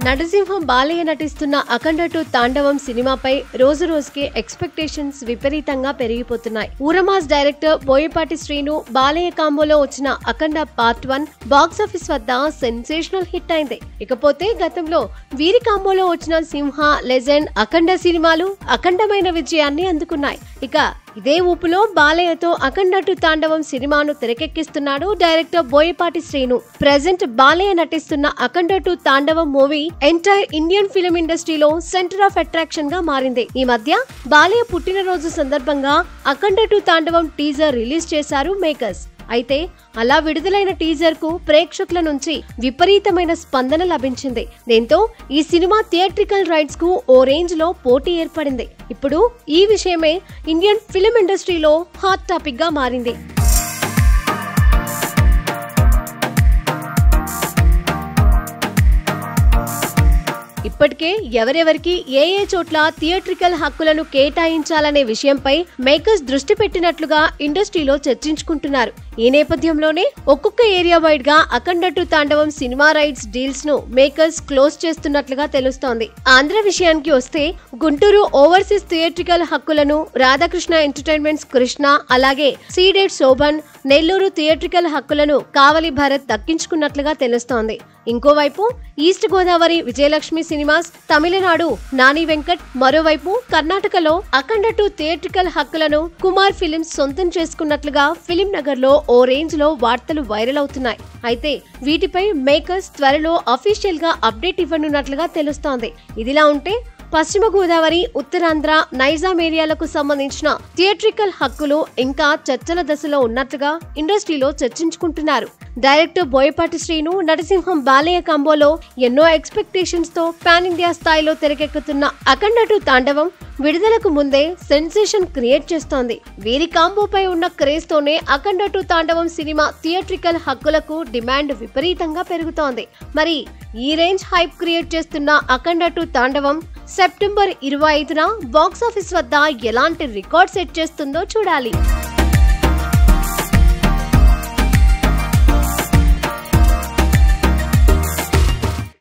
నటసింహం బాలయ్య నటిస్తున్న అఖండ 2 తాండవం సినిమాపై రోజు రోజుకి ఎక్స్పెక్టేషన్స్ విపరీతంగా పెరిగిపోతున్నాయి. ఊరమాస్ డైరెక్టర్ బోయపాటి శ్రీను బాలయ్య కాంబోలో వచ్చిన అఖండ పార్ట్ 1 బాక్సాఫీస్ వద్ద సెన్సేషనల్ హిట్ అయింది. ఇకపోతే గతంలో వీరి కాంబోలో వచ్చిన సింహ, లెజెండ్, అఖండ సినిమాలు అఖండమైన విజయాన్ని అందుకున్నాయి. ఇక ఇదే ఊపులో బాలయ్యతో అఖండ 2 తాండవం సినిమాను తెరకెక్కిస్తున్నాడు డైరెక్టర్ బోయపాటి శ్రీను. ప్రెజెంట్ బాలయ్య నటిస్తున్న అఖండ 2 తాండవం మూవీ ఎంటైర్ ఇండియన్ ఫిల్మ్ ఇండస్ట్రీలో సెంటర్ ఆఫ్ అట్రాక్షన్ గా మారింది. ఈ మధ్య బాలయ్య పుట్టినరోజు సందర్భంగా అఖండ 2 తాండవం టీజర్ రిలీజ్ చేశారు మేకర్స్. అయితే అలా విడుదలైన టీజర్ కు ప్రేక్షకుల నుంచి విపరీతమైన స్పందన లభించింది. దీంతో ఈ సినిమా థియేట్రికల్ రైట్స్ కు ఓ రేంజ్ లో పోటీ ఏర్పడింది. ఇప్పుడు ఈ విషయమే ఇండియన్ ఫిల్మ్ ఇండస్ట్రీలో హాట్ టాపిక్ గా మారింది. ఇప్పటికే ఎవరెవరికి ఏ చోట్ల థియేట్రికల్ హక్కులను కేటాయించాలనే విషయంపై మేకర్స్ దృష్టి పెట్టినట్లుగా ఇండస్ట్రీలో చర్చించుకుంటున్నారు. ఈ నేపథ్యంలోనే ఒక్కొక్క ఏరియా వైడ్ గా అఖండ 2 తాండవం సినిమా రైట్స్ డీల్స్ ను మేకర్స్ క్లోజ్ చేస్తున్నట్లుగా తెలుస్తోంది. ఆంధ్ర విషయానికి వస్తే గుంటూరు ఓవర్సీస్ థియేట్రికల్ హక్కులను రాధాకృష్ణ ఎంటర్టైన్మెంట్స్ కృష్ణ, అలాగే సీడెడ్ శోభన్, నెల్లూరు థియేట్రికల్ హక్కులను కావలి భరత్ దక్కించుకున్నట్లుగా తెలుస్తోంది. ఇంకోవైపు ఈస్ట్ గోదావరి విజయలక్ష్మి సినిమాస్, తమిళనాడు నాని వెంకట్, మరోవైపు కర్ణాటకలో అఖండ 2 థియేట్రికల్ హక్కులను కుమార్ ఫిలిమ్స్ సొంతం చేసుకున్నట్లుగా ఫిలిం నగర్ లో ఓ రేంజ్ లో వార్తలు వైరల్ అవుతున్నాయి. అయితే వీటిపై మేకర్స్ త్వరలో అఫీషియల్ గా అప్డేట్ ఇవ్వనున్నట్లుగా తెలుస్తోంది. ఇదిలా ఉంటే పశ్చిమ గోదావరి, ఉత్తరాంధ్ర, నైజాం ఏరియాలకు సంబంధించిన థియేట్రికల్ హక్కులు ఇంకా చర్చల దశలో ఉన్నట్లుగా ఇండస్ట్రీలో చర్చించుకుంటున్నారు. డైరెక్టర్ బోయపాటి శ్రీను నటసింహం బాలయ్య కాంబోలో ఎన్నో ఎక్స్పెక్టేషన్స్ తో పాన్ ఇండియా స్థాయిలో తెరకెక్కుతున్న అఖండ 2 తాండవం విడుదలకు ముందే సెన్సేషన్ క్రియేట్ చేస్తోంది. వీరి కాంబోపై ఉన్న క్రేజ్ తోనే అఖండ 2 తాండవం సినిమా థియేట్రికల్ హక్కులకు డిమాండ్ విపరీతంగా పెరుగుతోంది. మరి ఈ రేంజ్ హైప్ క్రియేట్ చేస్తున్న అఖండ 2 తాండవం సెప్టెంబర్ 25న బాక్సాఫీస్ వద్ద ఎలాంటి రికార్డ్ సెట్ చేస్తుందో చూడాలి.